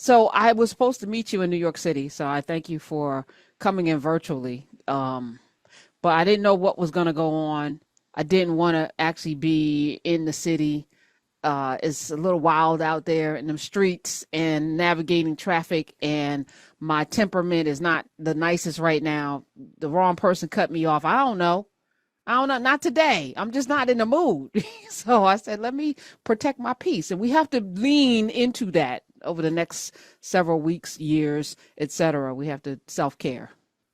So I was supposed to meet you in New York City, so I thank you for coming in virtually. But I didn't know what was going to go on. I didn't want to actually be in the city. It's a little wild out there in them streets and navigating traffic, and my temperament is not the nicest right now. The wrong person cut me off. I don't know. I don't know. Not today. I'm just not in the mood. So I said, let me protect my peace. And we have to lean into that over the next several weeks, years, etc. We have to self care.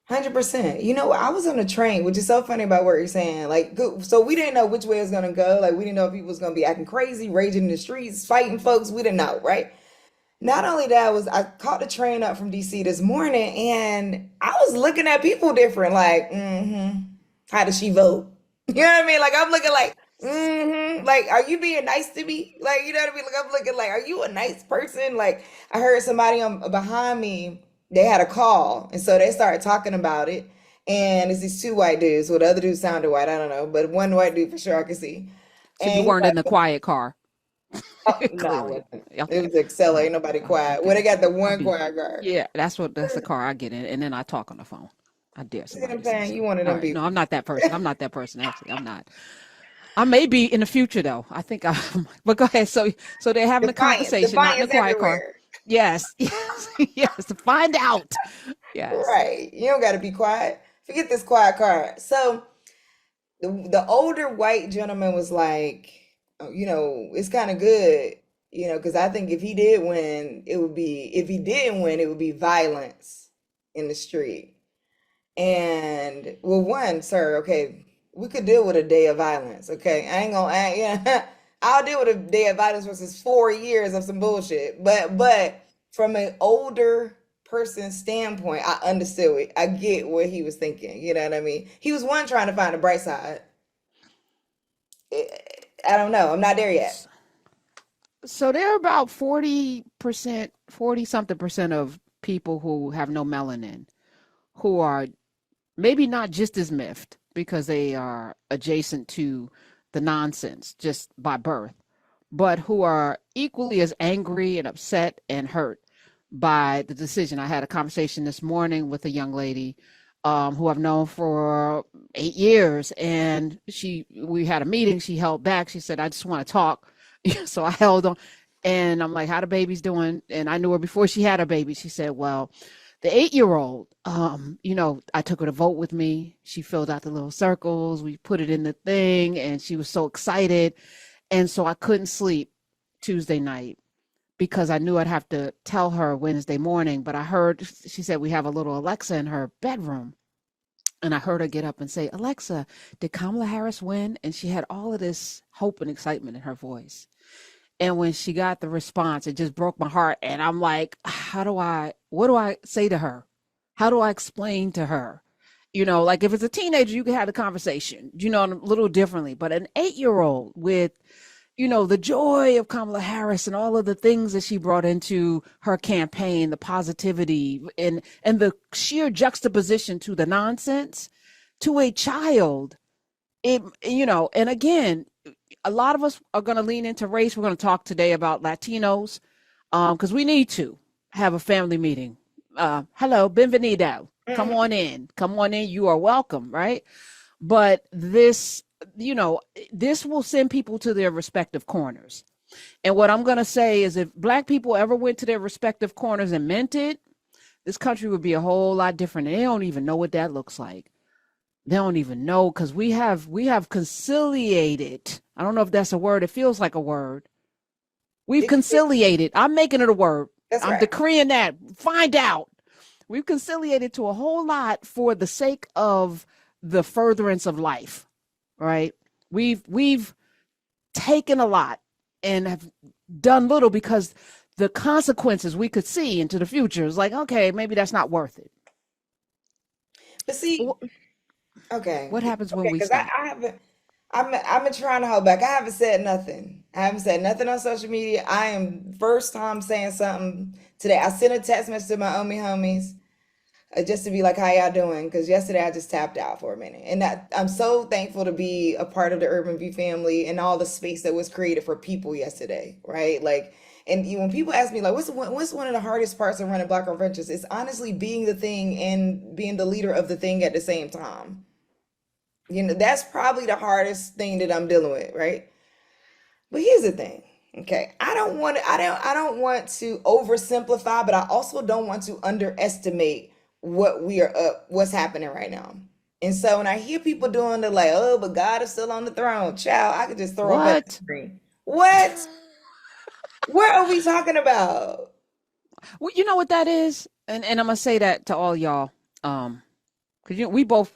100%. I was on a train, which is so funny about what you're saying. Like, so we didn't know which way it was gonna go. Like, we didn't know if people was gonna be acting crazy, raging in the streets, fighting folks. We didn't know, right? Not only that, was I caught the train up from DC this morning, and I was looking at people different. Like, how does she vote? You know what I mean? Like, I'm looking like, like, are you being nice to me? Like, you know what I mean? Like, I'm looking like, are you a nice person? Like, I heard somebody behind me, they had a call, and so they started talking about it. And it's these two white dudes. Well, the other dude sounded white, I don't know, but one white dude for sure I could see. So you And he's weren't in the like, quiet car, oh, no, I clearly. wasn't. It Okay. was Excel, Oh, ain't nobody oh, quiet. Well, okay. they got the I one be, quiet guard. yeah, that's the car I get in, and then I talk on the phone. I dare See what somebody I'm to say saying? You something. one of All them right. No, people. I'm not that person. I'm not that person. Actually, I'm not. I may be in the future though. I think I, but go ahead. So they're having a Defiance, conversation, not in a defiance quiet car. everywhere. Yes, yes, yes. To find out. Yes. Right. You don't got to be quiet. Forget this quiet car. So the older white gentleman was like, oh, it's kind of good, because I think if he did win, if he didn't win, it would be violence in the street. And well, one, sir, okay, we could deal with a day of violence. Okay, I ain't gonna, yeah, I'll deal with a day of violence versus 4 years of some bullshit. But from an older person's standpoint, I understood it. I get what he was thinking. You know what I mean? He was one trying to find a bright side. I don't know. I'm not there yet. So there are about 40%, 40 something percent of people who have no melanin who are maybe not just as miffed because they are adjacent to the nonsense just by birth, but who are equally as angry and upset and hurt by the decision. I had a conversation this morning with a young lady who I've known for 8 years, and we had a meeting. She held back. She said, "I just want to talk." So I held on, and I'm like, "How the baby's doing?" And I knew her before she had a baby. She said, "Well, the 8 year old, I took her to vote with me. She filled out the little circles. We put it in the thing, and she was so excited." And so I couldn't sleep Tuesday night because I knew I'd have to tell her Wednesday morning. But I heard she said we have a little Alexa in her bedroom. And I heard her get up and say, "Alexa, did Kamala Harris win?" And she had all of this hope and excitement in her voice. And when she got the response, it just broke my heart. And I'm like, what do I say to her? How do I explain to her? Like if it's a teenager, you can have the conversation, a little differently. But an 8 year old with, the joy of Kamala Harris and all of the things that she brought into her campaign, the positivity and the sheer juxtaposition to the nonsense to a child, and again, a lot of us are going to lean into race. We're going to talk today about Latinos because we need to have a family meeting. Hello, bienvenido. Come Mhm. on in. Come on in. You are welcome, right? But this will send people to their respective corners. And what I'm going to say is if Black people ever went to their respective corners and meant it, this country would be a whole lot different. And they don't even know what that looks like. They don't even know because we have conciliated. I don't know if that's a word. It feels like a word. We've conciliated. I'm making it a word. That's I'm right. decreeing that. Find out. We've conciliated to a whole lot for the sake of the furtherance of life, right? We've taken a lot and have done little because the consequences we could see into the future is like, okay, maybe that's not worth it. But see, What, okay, what happens when okay, we because stop? I haven't. I'm been trying to hold back. I haven't said nothing. I haven't said nothing on social media. I am first time saying something today. I sent a text message to my Omi homies just to be like, "How y'all doing?" Because yesterday I just tapped out for a minute, and I'm so thankful to be a part of the Urban View family and all the space that was created for people yesterday. Right, like, And when people ask me like, what's one of the hardest parts of running Black Girl Ventures? It's honestly being the thing and being the leader of the thing at the same time. That's probably the hardest thing that I'm dealing with, right? But here's the thing. Okay, I don't want to oversimplify, but I also don't want to underestimate what's happening right now. And so when I hear people doing the like, oh, but God is still on the throne, child, I could just throw up at the What? screen. What? What are we talking about? Well, you know what that is? And I'm gonna say that to all y'all. Because we both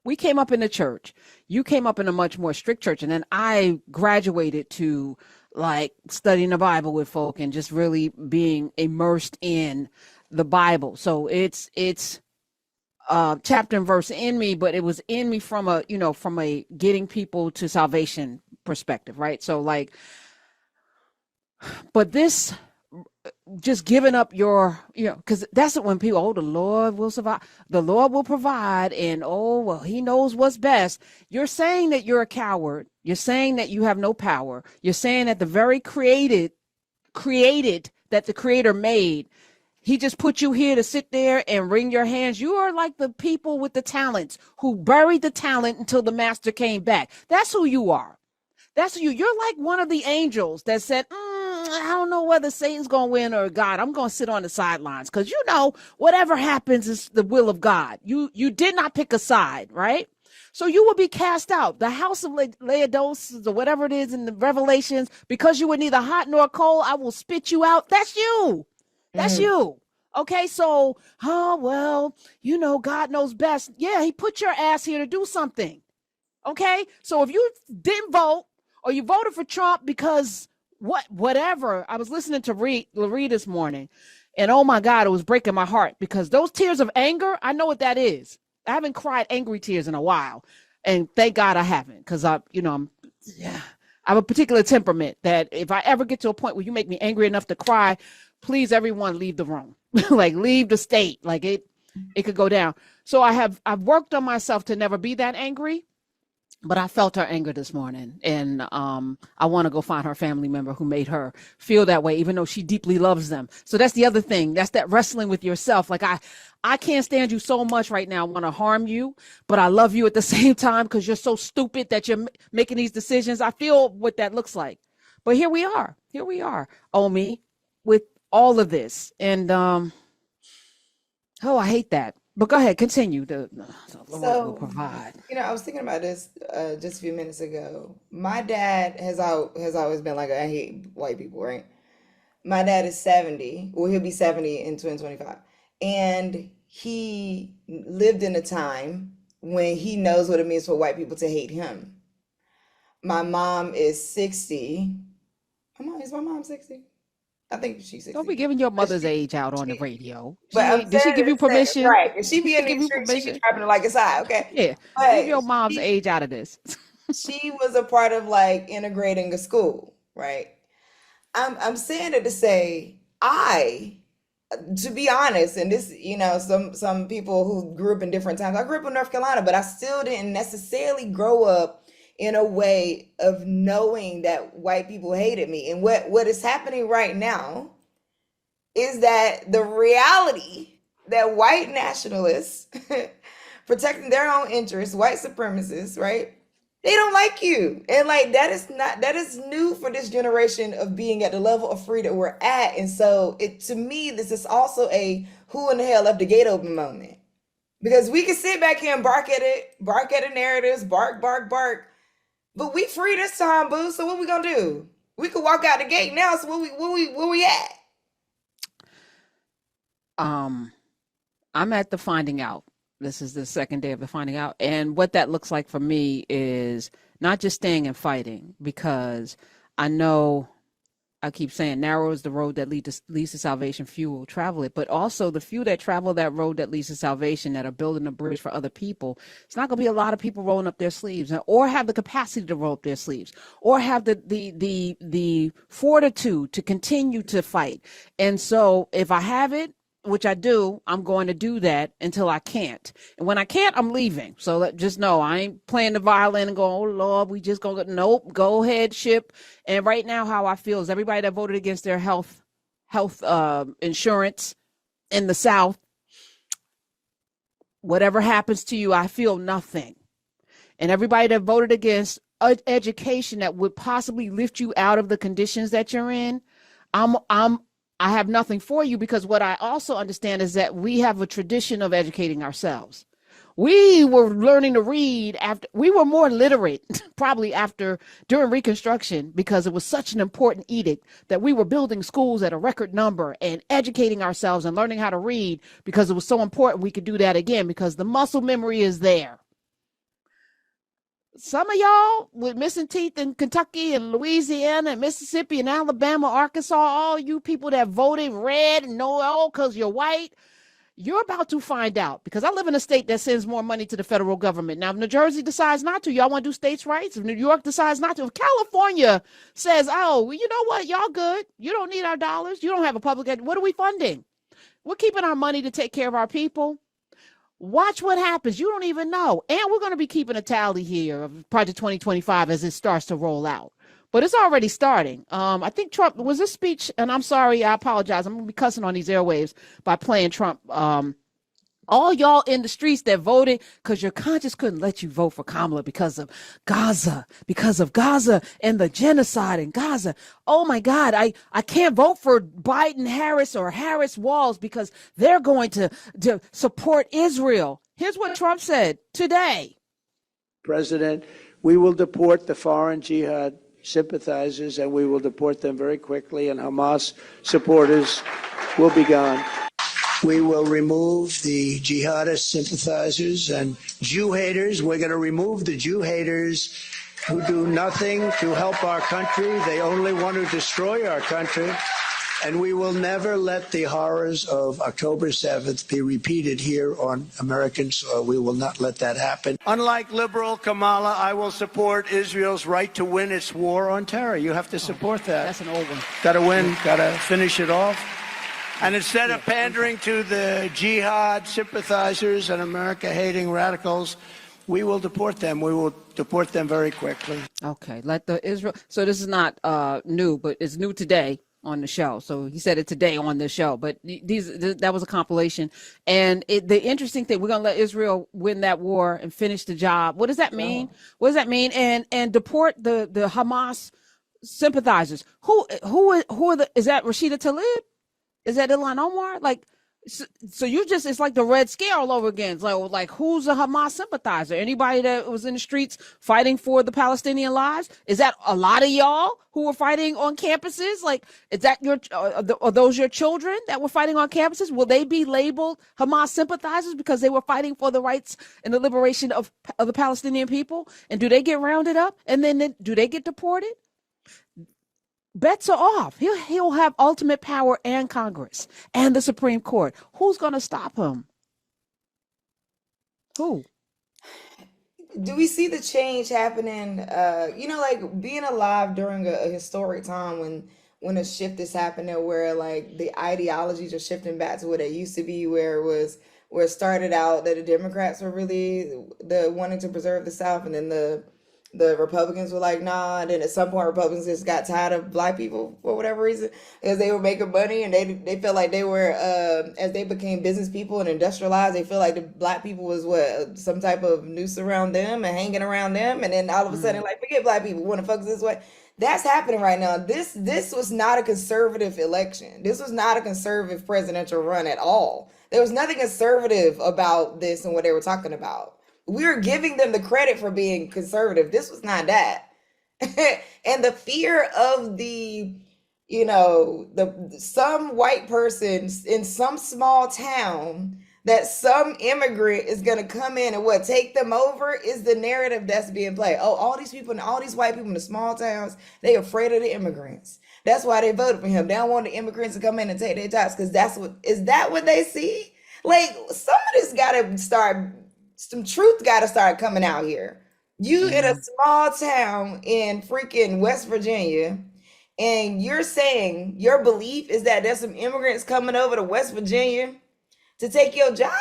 we came up in the church. You came up in a much more strict church, and then I graduated to like studying the Bible with folk and just really being immersed in the Bible. So it's chapter and verse in me, but it was in me from a getting people to salvation perspective, right? So like, but this just giving up your, because that's when people, oh, the Lord will survive, the Lord will provide, and oh, well, he knows what's best. You're saying that you're a coward. You're saying that you have no power. You're saying that the very created that the creator made, he just put you here to sit there and wring your hands. You are like the people with the talents who buried the talent until the master came back. That's who you are. That's you. You're like one of the angels that said, I don't know whether Satan's going to win or God. I'm going to sit on the sidelines because, whatever happens is the will of God. You did not pick a side, right? So you will be cast out. The house of Laodiceans or whatever it is in the Revelations, because you were neither hot nor cold, I will spit you out. That's you. That's Mm, you. Okay, so, oh, well, God knows best. Yeah, he put your ass here to do something. Okay, so if you didn't vote or you voted for Trump because whatever, I was listening to Larry this morning, and oh my God, it was breaking my heart because those tears of anger, I know what that is. I haven't cried angry tears in a while, and thank God I haven't, because yeah, I have a particular temperament that if I ever get to a point where you make me angry enough to cry, please everyone leave the room, like leave the state, like it could go down. So I've worked on myself to never be that angry, but I felt her anger this morning, and I want to go find her family member who made her feel that way, even though she deeply loves them. So that's the other thing. That's that wrestling with yourself. Like I can't stand you so much right now. I want to harm you, but I love you at the same time because you're so stupid that you're making these decisions. I feel what that looks like. But here we are. Here we are, Omi, with all of this, and oh, I hate that. But go ahead, continue. The Lord will So, provide. I was thinking about this just a few minutes ago. My dad has always been like, I hate white people, right? My dad is 70. Well, he'll be 70 in 2025. And he lived in a time when he knows what it means for white people to hate him. My mom is 60. Is my mom 60? I think she's Don't be 60. giving your But mother's age out on the she, radio. but She I'm ain't, did she saying give you this thing, permission? right? If she Did be she in give these you streets, she be permission? trapping it like it's hot, okay? Yeah. Leave But your mom's she age out of this. she was a part of like integrating a school, right? I'm saying it to say to be honest, and this, some people who grew up in different times. I grew up in North Carolina, but I still didn't necessarily grow up in a way of knowing that white people hated me. And what is happening right now is that the reality that white nationalists protecting their own interests, white supremacists, right? They don't like you. And like that is new for this generation of being at the level of free that we're at. And so it to me, this is also a who in the hell left the gate open moment. Because we can sit back here and bark at it, bark at the narratives, bark, bark, bark. But we free this time, boo. So what we gonna do? We could walk out the gate now. So where we at? Um, I'm at the finding out. This is the second day of the finding out. And what that looks like for me is not just staying and fighting, because I know I keep saying narrow is the road that leads to salvation, few will travel it. But also the few that travel that road that leads to salvation, that are building a bridge for other people, it's not going to be a lot of people rolling up their sleeves or have the capacity to roll up their sleeves or have the fortitude to continue to fight. And so if I have it, which I do, I'm going to do that until I can't. And when I can't, I'm leaving. So just know I ain't playing the violin and going, oh Lord, we just gonna go. Nope, go ahead, ship. And right now, how I feel is everybody that voted against their health insurance in the South, whatever happens to you, I feel nothing. And everybody that voted against education that would possibly lift you out of the conditions that you're in, I have nothing for you, because what I also understand is that we have a tradition of educating ourselves. We were learning to read after we were more literate, probably during Reconstruction, because it was such an important edict that we were building schools at a record number and educating ourselves and learning how to read because it was so important we could do that again because the muscle memory is there. Some of y'all with missing teeth in Kentucky and Louisiana and Mississippi and Alabama, Arkansas, all you people that voted red and no, oh, because you're white, you're about to find out, because I live in a state that sends more money to the federal government. Now, if New Jersey decides not to, y'all want to do states' rights? If New York decides not to, if California says, oh, well, you know what, y'all good, you don't need our dollars, you don't have a public ed, what are we funding? We're keeping our money to take care of our people. Watch what happens. You don't even know. And we're going to be keeping a tally here of Project 2025 as it starts to roll out. But it's already starting. I think Trump was this speech, and I'm sorry, I apologize. I'm going to be cussing on these airwaves by playing Trump. All y'all in the streets that voted because your conscience couldn't let you vote for Kamala because of Gaza and the genocide in Gaza. Oh my God, I can't vote for Biden Harris or Harris Walls because they're going to support Israel. Here's what Trump said today. President, we will deport the foreign jihad sympathizers, and we will deport them very quickly, and Hamas supporters will be gone. We will remove the jihadist sympathizers and Jew haters. We're going to remove the Jew haters who do nothing to help our country. They only want to destroy our country. And we will never let the horrors of October 7th be repeated here on American soil. We will not let that happen. Unlike liberal Kamala, I will support Israel's right to win its war on terror. You have to support that. That's an old one. Got to win, got to finish it off. And instead of pandering to the jihad sympathizers and America-hating radicals, we will deport them. We will deport them very quickly. Okay, let the Israel. So this is not new, but it's new today on the show. So he said it today on the show. But that was a compilation. And the interesting thing, we're gonna let Israel win that war and finish the job. What does that mean? What does that mean? And deport the Hamas sympathizers. Who are the? Is that Rashida Tlaib? Is that Ilhan Omar? Like, so you just, it's like the Red Scare all over again. It's like who's a Hamas sympathizer? Anybody that was in the streets fighting for the Palestinian lives? Is that a lot of y'all who were fighting on campuses? Like, is that are those your children that were fighting on campuses? Will they be labeled Hamas sympathizers because they were fighting for the rights and the liberation of the Palestinian people? And do they get rounded up? And then do they get deported? Bets are off. He'll have ultimate power and Congress and the Supreme Court. Who's going to stop him? Who? Do we see the change happening? Like being alive during a historic time when a shift is happening, where like the ideologies are shifting back to what it used to be, where it started out that the Democrats were really the wanting to preserve the South, and then the Republicans were like, nah. And then at some point, Republicans just got tired of black people for whatever reason, because they were making money, and they felt like they were, as they became business people and industrialized, they feel like the black people was some type of noose around them and hanging around them. And then all of a sudden, like, forget black people, we want to focus this way. That's happening right now. This was not a conservative election. This was not a conservative presidential run at all. There was nothing conservative about this and what they were talking about. We were giving them the credit for being conservative. This was not that. And the fear of some white person in some small town, that some immigrant is going to come in and take them over, is the narrative that's being played. Oh, all these people and all these white people in the small towns, they afraid of the immigrants. That's why they voted for him. They don't want the immigrants to come in and take their jobs, because is that what they see? Like, some of this got to start. Some truth got to start coming out here. You in a small town in freaking West Virginia, And you're saying your belief is that there's some immigrants coming over to West Virginia to take your job?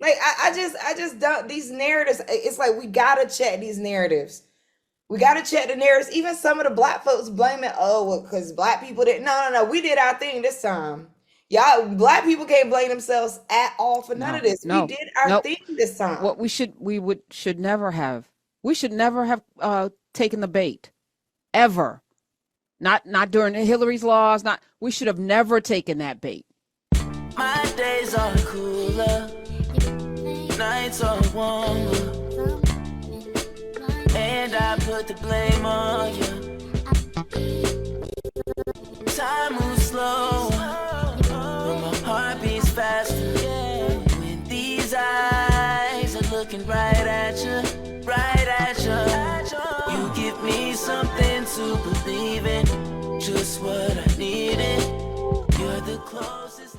Like I just don't, these narratives, it's like we gotta check these narratives. We gotta check the narratives. Even some of the black folks blame it, oh, well, because black people didn't. No, we did our thing this time. Y'all, black people can't blame themselves at all for none of this. We did our thing this time. What we should never have. We should never have taken the bait, ever. Not during Hillary's laws. We should have never taken that bait. My days are cooler, nights are warmer, and I put the blame on you. Time moves slow, but my heart beats faster. When these eyes are looking right at you, you give me something to believe in, just what I needed. You're the closest.